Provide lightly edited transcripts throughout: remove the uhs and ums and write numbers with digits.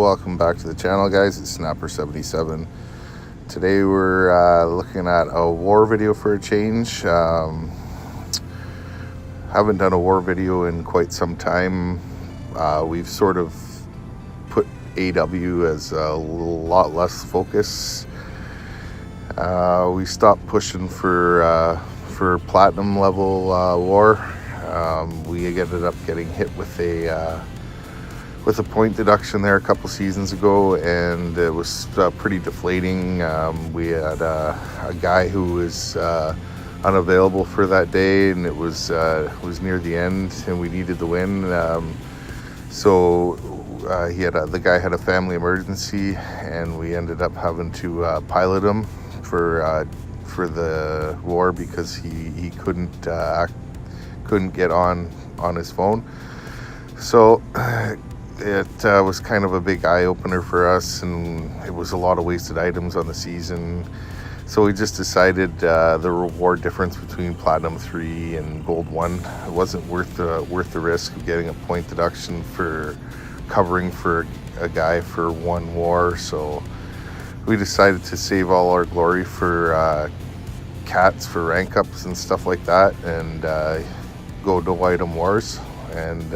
welcome back to the channel, guys. It's Snapper77. Today we're looking at a war video for a change. Haven't done a war video in quite some time. We've sort of put AW as a lot less focus. We stopped pushing for platinum level war. We ended up getting hit with a point deduction there a couple seasons ago, and it was pretty deflating. We had a guy who was unavailable for that day, and it was near the end, and we needed the win. So the guy had a family emergency, and we ended up having to pilot him for the war because he couldn't get on his phone. So it was kind of a big eye-opener for us, and it was a lot of wasted items on the season. So we just decided the reward difference between Platinum 3 and Gold 1, it wasn't worth the risk of getting a point deduction for covering for a guy for one war. So we decided to save all our glory for cats for rank ups and stuff like that, and go no item wars. And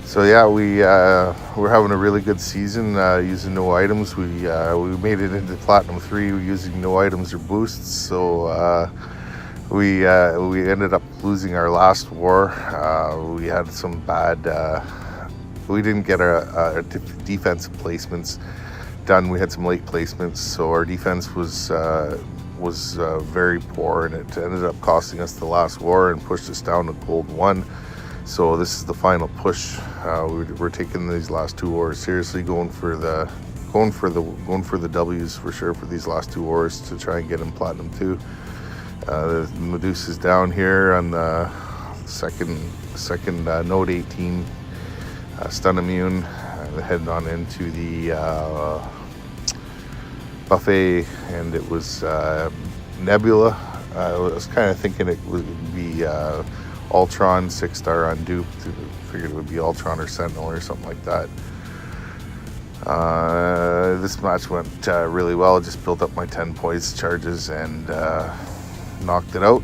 so yeah, we're having a really good season using no items. We made it into Platinum 3 using no items or boosts. So we ended up losing our last war. We had some bad. We didn't get our defensive placements done. We had some late placements, so our defense was very poor, and it ended up costing us the last war and pushed us down to Gold 1. So this is the final push. We're taking these last two wars seriously, going for the W's for sure for these last two wars to try and get in Platinum 2. The Medusa's down here on the second Note 18 stun immune, heading on into the buffet, and it was Nebula. I was kind of thinking it would be Ultron 6-star on dupe. Figured it would be Ultron or Sentinel or something like that. This match went really well. Just built up my 10 poise charges and knocked it out.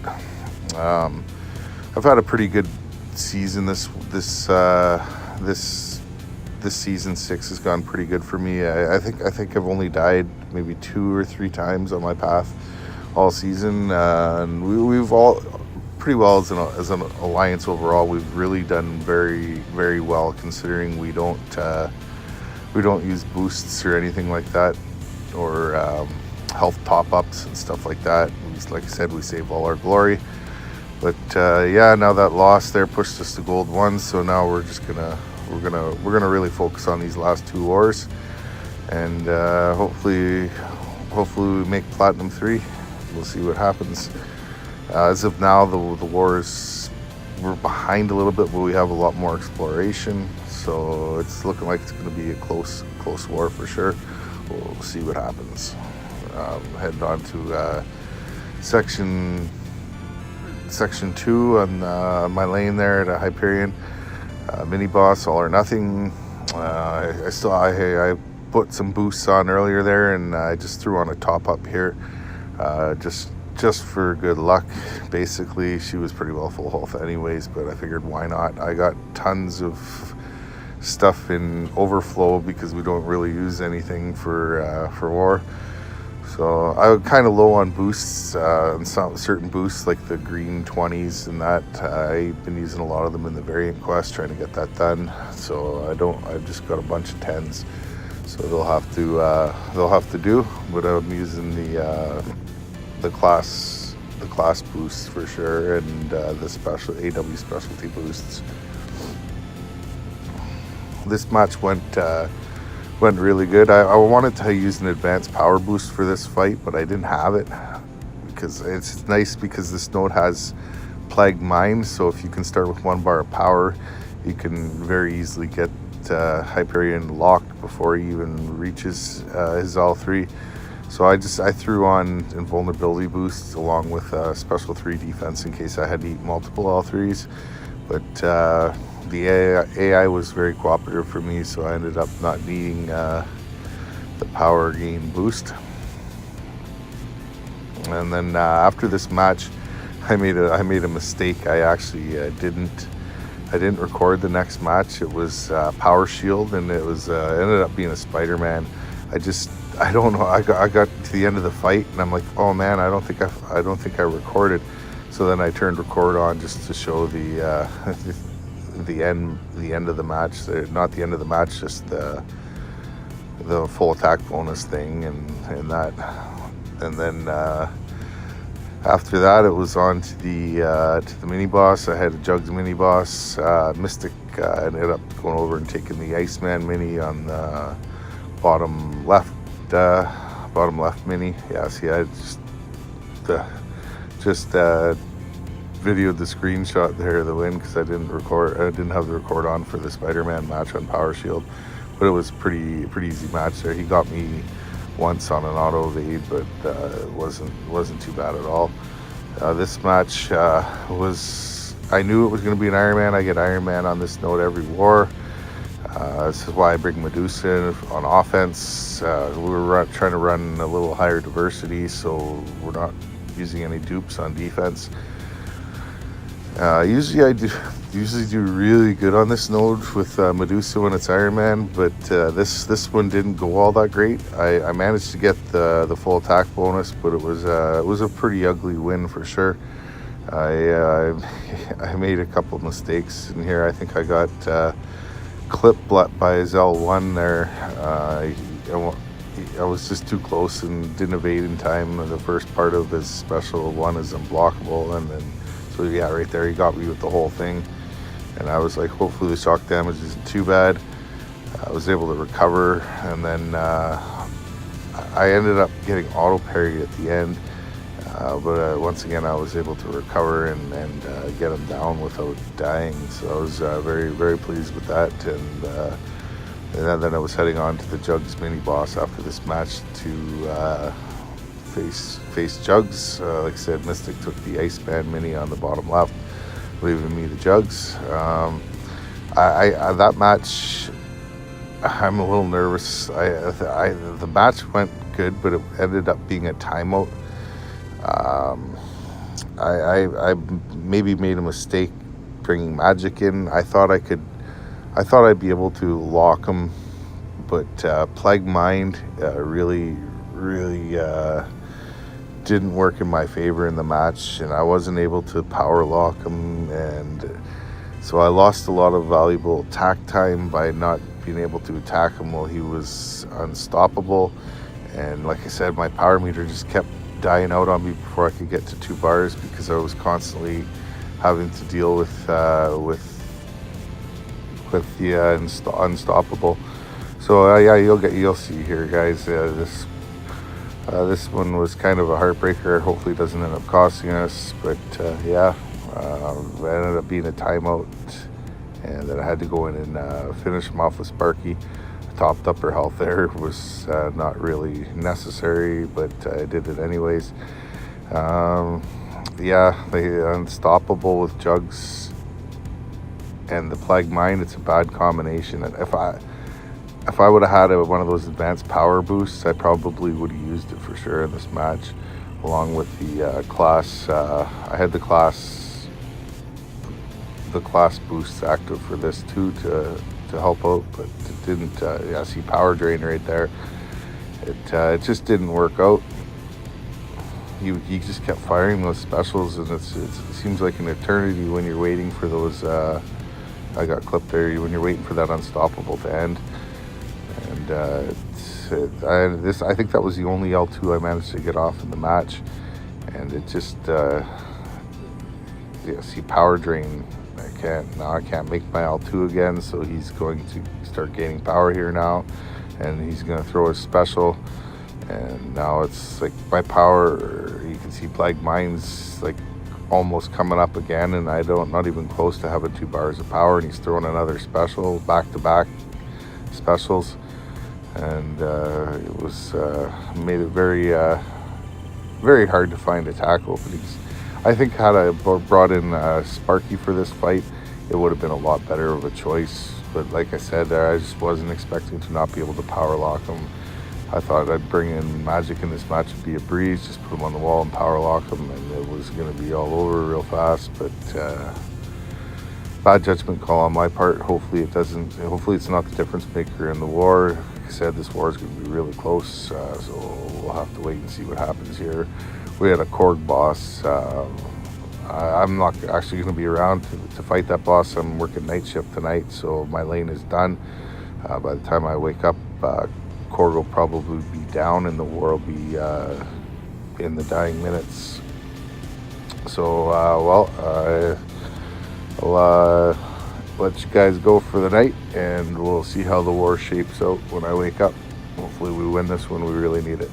I've had a pretty good season. This season 6 has gone pretty good for me. I think I've only died maybe 2 or 3 times on my path all season, and we've all pretty well as an alliance overall. We've really done very, very well, considering we don't use boosts or anything like that, or health top-ups and stuff like that. Like I said, we save all our glory. But yeah, now that loss there pushed us to Gold 1, so now we're gonna really focus on these last two wars, and hopefully we make Platinum 3. We'll see what happens. As of now, the wars, we're behind a little bit, but we have a lot more exploration, so it's looking like it's going to be a close war for sure. We'll see what happens. Heading on to section 2 on my lane there at a Hyperion. Mini boss, all or nothing. I put some boosts on earlier there, and I just threw on a top up here, just for good luck. Basically, she was pretty well full health anyways, but I figured why not. I got tons of stuff in overflow because we don't really use anything for war. So I was kind of low on boosts, and some certain boosts like the green 20s and that. I've been using a lot of them in the variant quest, trying to get that done. So I've just got a bunch of 10s, so they'll have to do. But I'm using the class boosts for sure, and the special AW specialty boosts. This match went really good. I wanted to use an advanced power boost for this fight, but I didn't have it, because it's nice because this node has Plague Mine, so if you can start with 1 bar of power, you can very easily get Hyperion locked before he even reaches his L3. So I threw on invulnerability boosts along with special 3 defense in case I had to eat multiple L3s. But the AI was very cooperative for me, so I ended up not needing the power gain boost. And then after this match, I made a mistake. I actually didn't record the next match. It was Power Shield, and it was ended up being a Spider-Man. I don't know. I got to the end of the fight, and I'm like, oh man, I don't think I recorded. So then I turned record on just to show the the end of the match. Not the end of the match, just the full attack bonus thing, and that. And then after that, it was on to the mini boss. I had a Jugs mini boss. Mystic ended up going over and taking the Iceman mini on the bottom left mini. Yeah, see, I just videoed the screenshot there of the win because I didn't have the record on for the Spider-Man match on Power Shield, but it was pretty easy match there. He got me once on an auto evade, but it wasn't too bad at all. This match I knew it was going to be an Iron Man. I get Iron Man on this node every war. This is why I bring Medusa in on offense. We were trying to run a little higher diversity, so we're not using any dupes on defense. Usually I do really good on this node with Medusa when it's Iron Man, but this one didn't go all that great. I managed to get the full attack bonus, but it was a pretty ugly win for sure. I made a couple of mistakes in here. I think I got clipped by his L1 there. I was just too close and didn't evade in time. The first part of his special one is unblockable, and then so yeah, right there he got me with the whole thing. And I was like, hopefully the shock damage isn't too bad. I was able to recover, and then I ended up getting auto parried at the end. But once again, I was able to recover and get him down without dying. So I was very, very pleased with that. And then I was heading on to the Jugs mini boss after this match to face Jugs. Like I said, Mystic took the Iceman mini on the bottom left, leaving me the Jugs. That match, I'm a little nervous. The match went good, but it ended up being a timeout. I maybe made a mistake bringing magic in. I thought I'd be able to lock him, but Plague Mind really didn't work in my favor in the match, and I wasn't able to power lock him, and so I lost a lot of valuable attack time by not being able to attack him while he was unstoppable. And like I said, my power meter just kept dying out on me before I could get to 2 bars because I was constantly having to deal with the unstoppable. So yeah, you'll see here, guys. This one was kind of a heartbreaker. Hopefully it doesn't end up costing us, but yeah, it ended up being a timeout, and then I had to go in and finish him off with Sparky. Topped up her health there was not really necessary, but I did it anyways. Yeah, the unstoppable with Jugs and the Plague Mind, it's a bad combination. And if I would have had one of those advanced power boosts, I probably would have used it for sure in this match, along with the class. I had the class boosts active for this too to help out, but it didn't. Yeah, see power drain right there. It just didn't work out. He just kept firing those specials, and it seems like an eternity when you're waiting for those. I got clipped there. When you're waiting for that unstoppable to end, and I think that was the only L2 I managed to get off in the match, and it just yeah, see power drain. I can't make my L2 again, so he's going to start gaining power here now, and he's going to throw his special, and now it's like my power, you can see Plague Mind's like almost coming up again, and not even close to having 2 bars of power, and he's throwing another special, back-to-back specials, and it was made it very very hard to find attack openings. I think had I brought in Sparky for this fight, it would have been a lot better of a choice. But like I said, I just wasn't expecting to not be able to power lock them. I thought I'd bring in Magic in this match, it'd be a breeze, just put them on the wall and power lock them, and it was going to be all over real fast. But bad judgment call on my part. Hopefully it's not the difference maker in the war. Like I said, this war is going to be really close, so we'll have to wait and see what happens here. We had a Korg boss. I'm not actually going to be around to fight that boss. I'm working night shift tonight, so my lane is done. By the time I wake up, Korg will probably be down and the war will be in the dying minutes. So, I'll let you guys go for the night, and we'll see how the war shapes out when I wake up. Hopefully we win this when we really need it.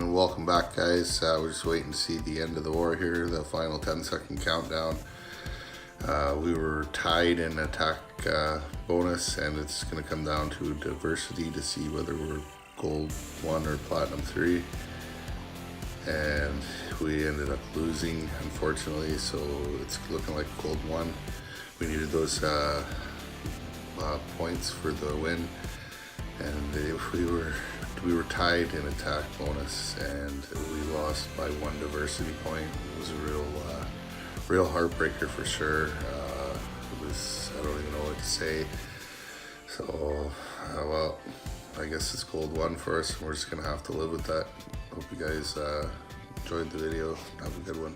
Welcome back, guys. We're just waiting to see the end of the war here, the final 10-second countdown. We were tied in attack bonus, and it's going to come down to diversity to see whether we're gold 1 or platinum 3. And we ended up losing, unfortunately, so it's looking like gold 1. We needed those points for the win, and we were tied in attack bonus, and we lost by 1 diversity point. It was a real heartbreaker for sure. I don't even know what to say. So, well, I guess it's gold 1 for us, and we're just gonna have to live with that. Hope you guys enjoyed the video. Have a good one.